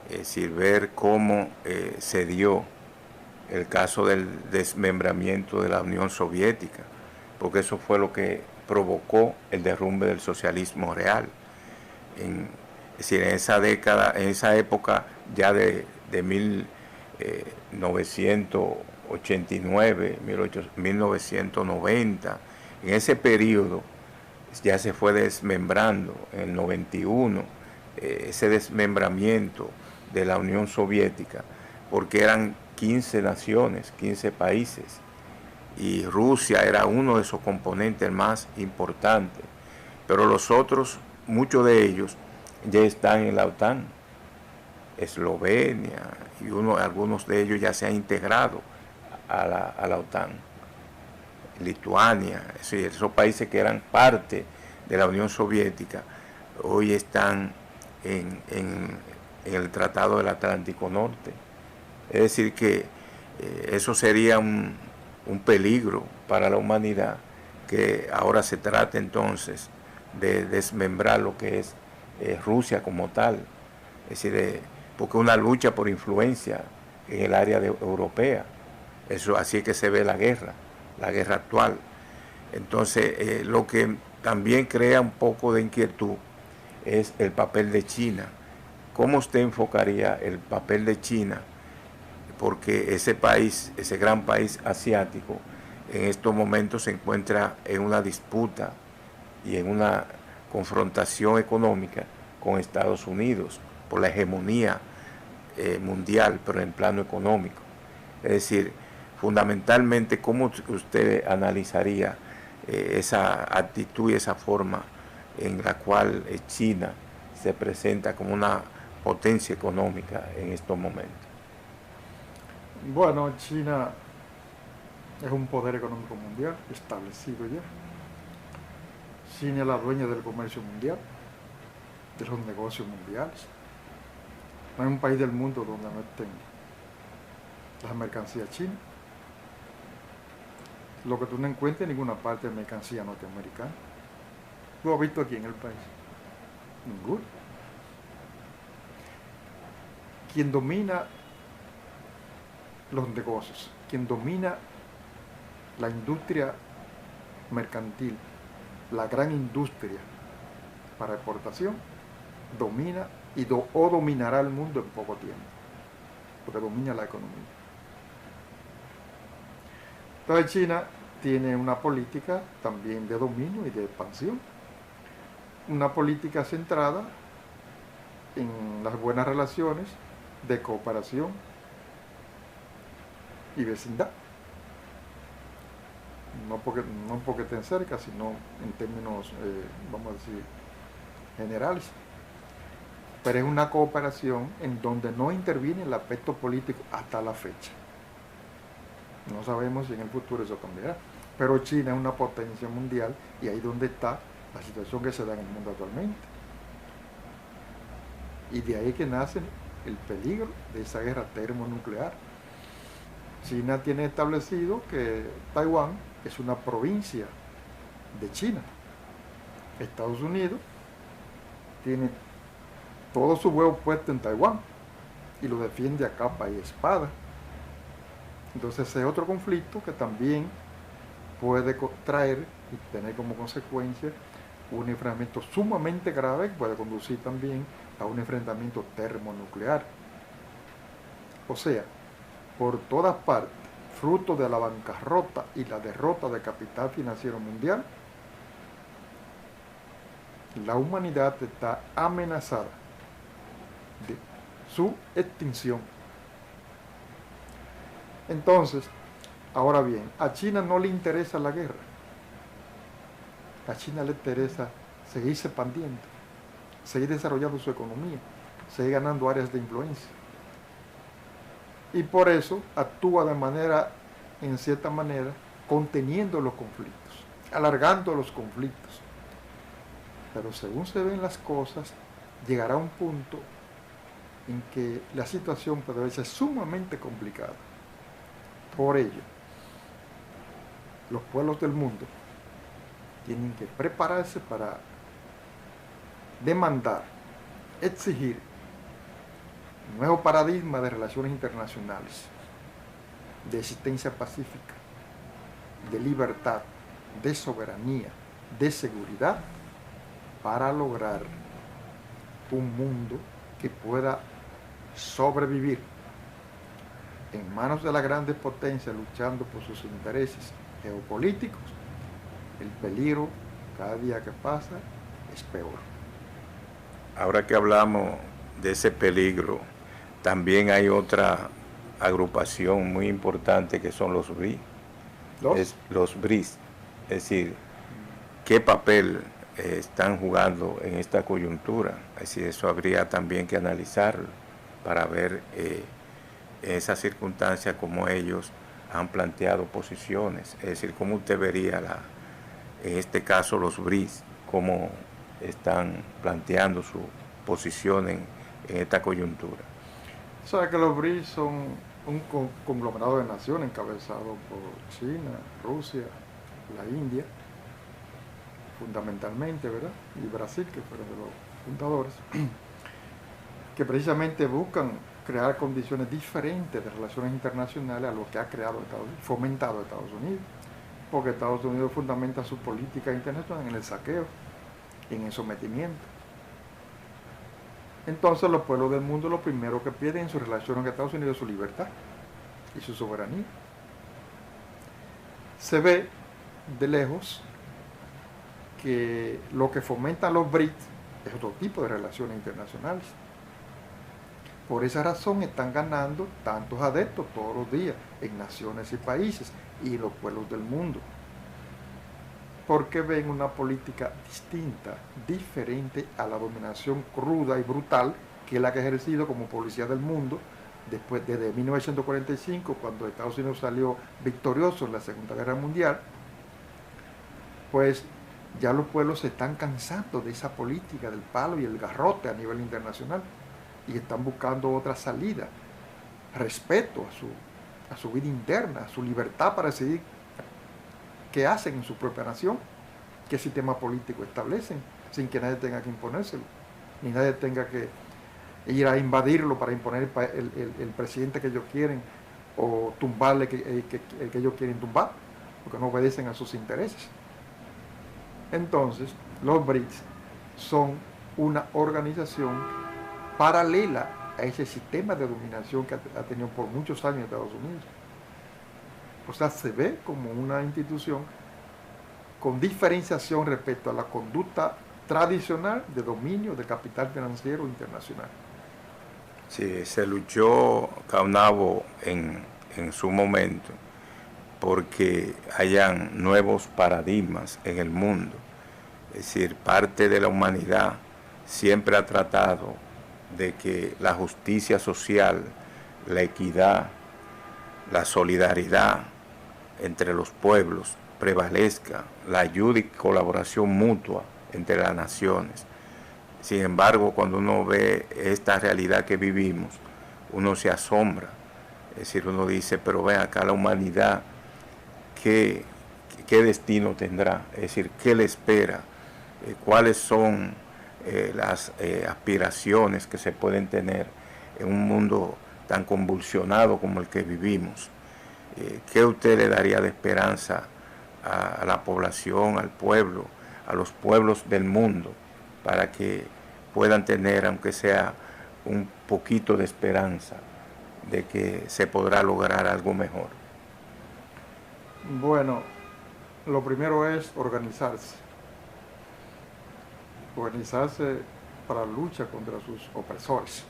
es decir, ver cómo se dio el caso del desmembramiento de la Unión Soviética, porque eso fue lo que provocó el derrumbe del socialismo real. Es decir, en esa década, en esa época ya de 1989, 1990, en ese periodo ya se fue desmembrando, en el 91, ese desmembramiento de la Unión Soviética, porque eran 15 naciones, 15 países, y Rusia era uno de esos componentes más importantes, pero los otros, muchos de ellos, ya están en la OTAN. Eslovenia y algunos de ellos ya se han integrado a la OTAN. Lituania, es decir, esos países que eran parte de la Unión Soviética, hoy están en el Tratado del Atlántico Norte. Es decir, que eso sería un peligro para la humanidad, que ahora se trate entonces de desmembrar lo que es Rusia como tal. Es decir, porque es una lucha por influencia en el área europea. Eso, así es que se ve la guerra actual. Entonces, lo que también crea un poco de inquietud es el papel de China. ¿Cómo usted enfocaría el papel de China? Porque ese país, ese gran país asiático, en estos momentos se encuentra en una disputa y en una confrontación económica con Estados Unidos por la hegemonía mundial, pero en plano económico. Es decir, fundamentalmente, ¿cómo usted analizaría esa actitud y esa forma en la cual China se presenta como una potencia económica en estos momentos? Bueno, China es un poder económico mundial establecido ya. China es la dueña del comercio mundial, de los negocios mundiales. No hay un país del mundo donde no estén las mercancías chinas. Lo que tú no encuentras en ninguna parte de mercancía norteamericana. ¿Tú has visto aquí en el país? Ninguno. Quien domina los negocios, quien domina la industria mercantil, la gran industria para exportación, domina o dominará el mundo en poco tiempo, porque domina la economía. Entonces China tiene una política también de dominio y de expansión. una política centrada en las buenas relaciones de cooperación y vecindad. No porque estén cerca, sino en términos, vamos a decir, generales. Pero es una cooperación en donde no interviene el aspecto político hasta la fecha. No sabemos si en el futuro eso cambiará. Pero China es una potencia mundial y ahí es donde está la situación que se da en el mundo actualmente. Y de ahí que nace el peligro de esa guerra termonuclear. China tiene establecido que Taiwán es una provincia de China. Estados Unidos tiene todos sus huevos puestos en Taiwán y lo defiende a capa y espada. Entonces ese es otro conflicto que también puede traer y tener como consecuencia un enfrentamiento sumamente grave que puede conducir también a un enfrentamiento termonuclear. O sea, por todas partes, fruto de la bancarrota y la derrota del capital financiero mundial, la humanidad está amenazada de su extinción. Entonces, ahora bien, a China no le interesa la guerra. A China le interesa seguirse expandiendo, seguir desarrollando su economía, seguir ganando áreas de influencia. Y por eso actúa de manera, en cierta manera, conteniendo los conflictos, alargando los conflictos. Pero según se ven las cosas, llegará un punto en que la situación puede ser sumamente complicada. Por ello, los pueblos del mundo tienen que prepararse para demandar, exigir un nuevo paradigma de relaciones internacionales, de existencia pacífica, de libertad, de soberanía, de seguridad, para lograr un mundo que pueda sobrevivir en manos de las grandes potencias luchando por sus intereses geopolíticos. El peligro cada día que pasa es peor. Ahora que hablamos de ese peligro, también hay otra agrupación muy importante que son los BRICS. Los BRICS, es decir, ¿qué papel están jugando en esta coyuntura? Es decir, eso habría también que analizarlo para ver en esas circunstancias cómo ellos han planteado posiciones. Es decir, cómo usted vería en este caso los BRICS, cómo están planteando su posición en esta coyuntura. O sea que los BRICS son un conglomerado de naciones encabezado por China, Rusia, la India, fundamentalmente, ¿verdad? Y Brasil, que fueron de los fundadores, que precisamente buscan crear condiciones diferentes de relaciones internacionales a lo que ha creado fomentado Estados Unidos, porque Estados Unidos fundamenta su política internacional en el saqueo y en el sometimiento. Entonces los pueblos del mundo lo primero que pierden en su relación con Estados Unidos es su libertad y su soberanía. Se ve de lejos que lo que fomentan los BRICS es otro tipo de relaciones internacionales. Por esa razón están ganando tantos adeptos todos los días en naciones y países y los pueblos del mundo. Porque ven una política distinta, diferente a la dominación cruda y brutal que es la que ha ejercido como policía del mundo desde 1945, cuando Estados Unidos salió victorioso en la Segunda Guerra Mundial. Pues ya los pueblos se están cansando de esa política del palo y el garrote a nivel internacional y están buscando otra salida, respeto a su vida interna, a su libertad para decidir qué hacen en su propia nación, qué sistema político establecen, sin que nadie tenga que imponérselo, ni nadie tenga que ir a invadirlo para imponer el presidente que ellos quieren o tumbarle el que ellos quieren tumbar, porque no obedecen a sus intereses. Entonces, los BRICS son una organización paralela a ese sistema de dominación que ha tenido por muchos años Estados Unidos. O sea, se ve como una institución con diferenciación respecto a la conducta tradicional de dominio de capital financiero internacional. Sí, se luchó Caunabo en su momento porque hayan nuevos paradigmas en el mundo. Es decir, parte de la humanidad siempre ha tratado de que la justicia social, la equidad, la solidaridad entre los pueblos prevalezca, la ayuda y colaboración mutua entre las naciones. Sin embargo, cuando uno ve esta realidad que vivimos, uno se asombra. Es decir, uno dice, pero ven acá la humanidad, ¿qué destino tendrá? Es decir, ¿qué le espera? ¿Cuáles son las aspiraciones que se pueden tener en un mundo tan convulsionado como el que vivimos? ¿Qué usted le daría de esperanza a la población, al pueblo, a los pueblos del mundo, para que puedan tener, aunque sea un poquito de esperanza, de que se podrá lograr algo mejor? Bueno, lo primero es organizarse. Organizarse para la lucha contra sus opresores,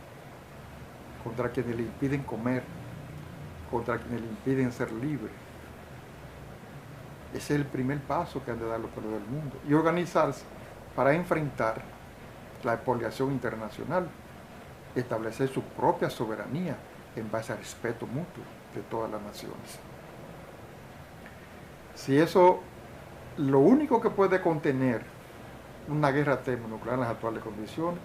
contra quienes le impiden comer, contra quienes le impiden ser libres. Ese es el primer paso que han de dar los pueblos del mundo. Y organizarse para enfrentar la expoliación internacional, establecer su propia soberanía en base al respeto mutuo de todas las naciones. Si eso, lo único que puede contener una guerra termonuclear en las actuales condiciones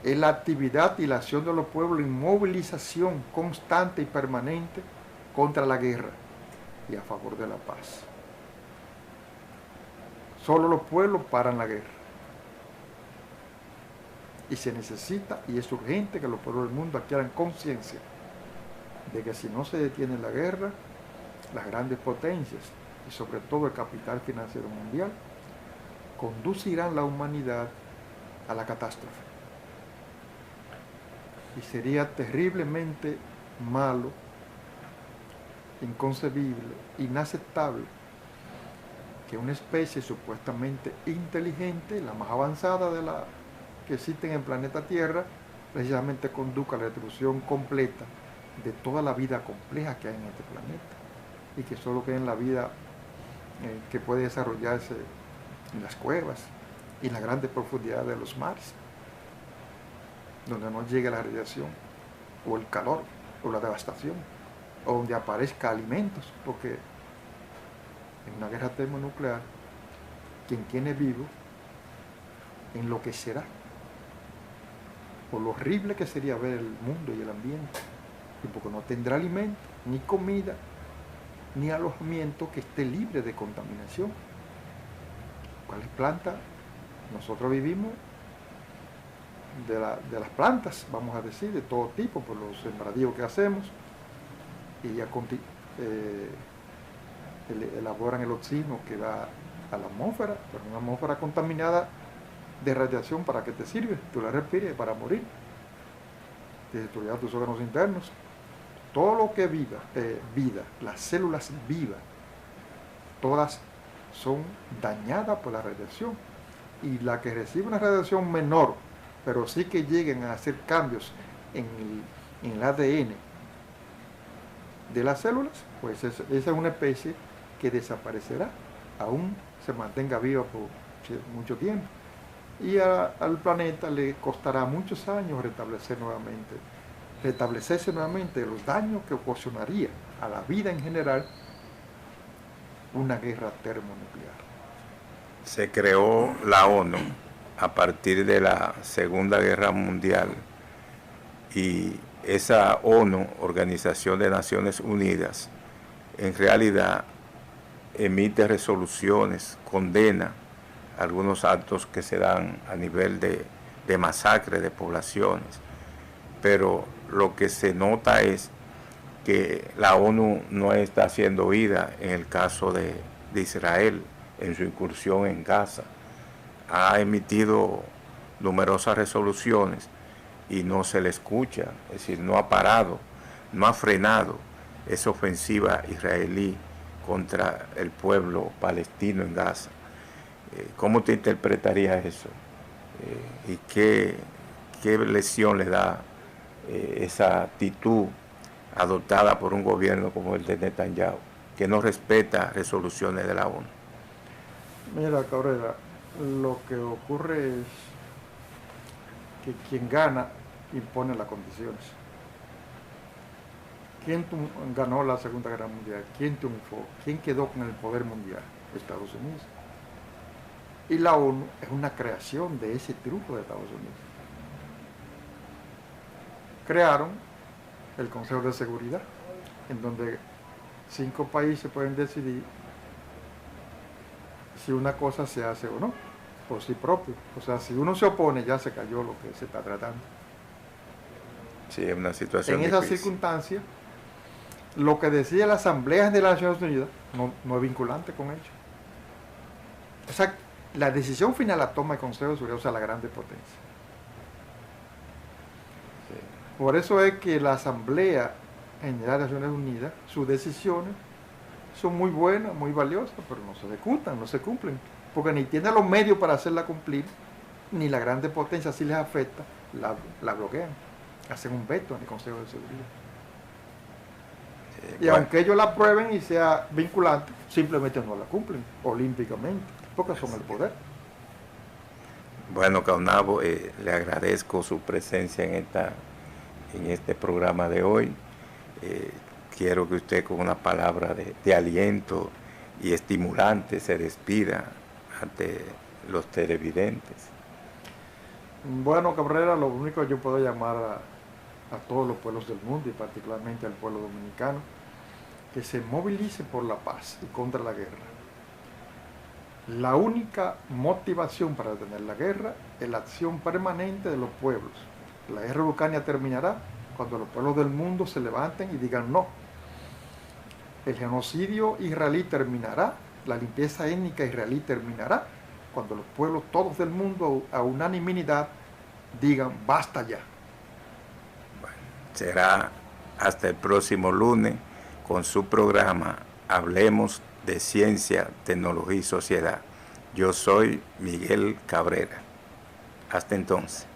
es la actividad y la acción de los pueblos en movilización constante y permanente contra la guerra y a favor de la paz. Solo los pueblos paran la guerra. Y se necesita y es urgente que los pueblos del mundo adquieran conciencia de que si no se detiene la guerra, las grandes potencias y sobre todo el capital financiero mundial conducirán la humanidad a la catástrofe. Y sería terriblemente malo, inconcebible, inaceptable que una especie supuestamente inteligente, la más avanzada de la que existe en el planeta Tierra, precisamente conduzca a la destrucción completa de toda la vida compleja que hay en este planeta y que solo queda en la vida que puede desarrollarse en las cuevas y en las grandes profundidades de los mares, donde no llegue la radiación o el calor o la devastación, o donde aparezca alimentos, porque en una guerra termonuclear quien tiene vivo enloquecerá por lo horrible que sería ver el mundo y el ambiente, y porque no tendrá alimento, ni comida, ni alojamiento que esté libre de contaminación. ¿Cuáles plantas? Nosotros vivimos de las plantas, vamos a decir, de todo tipo, por los sembradíos que hacemos, y ya elaboran el oxígeno que da a la atmósfera, pero una atmósfera contaminada de radiación, ¿para qué te sirve? Tú la respires para morir, de destruir tus órganos internos. Todo lo que vida, las células vivas, todas son dañadas por la radiación, y la que recibe una radiación menor, pero sí que lleguen a hacer cambios en el ADN de las células, pues esa es una especie que desaparecerá, aún se mantenga viva por mucho tiempo. Y al planeta le costará muchos años restablecerse nuevamente de los daños que ocasionaría a la vida en general una guerra termonuclear. Se creó la ONU a partir de la Segunda Guerra Mundial, y esa ONU, Organización de Naciones Unidas, en realidad emite resoluciones, condena algunos actos que se dan a nivel de masacre de poblaciones, pero lo que se nota es que la ONU no está haciendo oída en el caso de Israel en su incursión en Gaza. Ha emitido numerosas resoluciones y no se le escucha, es decir, no ha parado, no ha frenado esa ofensiva israelí contra el pueblo palestino en Gaza. ¿Cómo te interpretarías eso? ¿Y qué lección le da esa actitud adoptada por un gobierno como el de Netanyahu, que no respeta resoluciones de la ONU? Mira, Cabrera, lo que ocurre es que quien gana impone las condiciones. ¿Quién ganó la Segunda Guerra Mundial? ¿Quién triunfó? ¿Quién quedó con el poder mundial? Estados Unidos. Y la ONU es una creación de ese triunfo de Estados Unidos. Crearon el Consejo de Seguridad, en donde 5 países pueden decidir si una cosa se hace o no, por sí propio. O sea, si uno se opone, ya se cayó lo que se está tratando. Sí, es una situación en esas difícil. circunstancias, lo que decía la Asamblea de las Naciones Unidas no es vinculante con ellos. O sea, la decisión final la toma el Consejo de Seguridad, o sea, la grande potencia. Sí. Por eso es que la Asamblea General de las Naciones Unidas, sus decisiones son muy buenas, muy valiosas, pero no se ejecutan, no se cumplen, porque ni tiene los medios para hacerla cumplir, ni la grande potencia, si les afecta, la bloquean, hacen un veto en el Consejo de Seguridad. Y Bueno, aunque ellos la aprueben y sea vinculante, simplemente no la cumplen olímpicamente, porque son el poder. bueno, Caunabo, le agradezco su presencia en este programa de hoy. Quiero que usted con una palabra de aliento y estimulante se despida ante los televidentes. Bueno, Cabrera, lo único que yo puedo llamar a todos los pueblos del mundo y particularmente al pueblo dominicano, que se movilice por la paz y contra la guerra. La única motivación para detener la guerra es la acción permanente de los pueblos. La guerra de Ucrania terminará cuando los pueblos del mundo se levanten y digan no. El genocidio israelí terminará, la limpieza étnica israelí terminará cuando los pueblos todos del mundo a unanimidad digan basta ya. Bueno, será hasta el próximo lunes con su programa Hablemos de Ciencia, Tecnología y Sociedad. Yo soy Miguel Cabrera. Hasta entonces.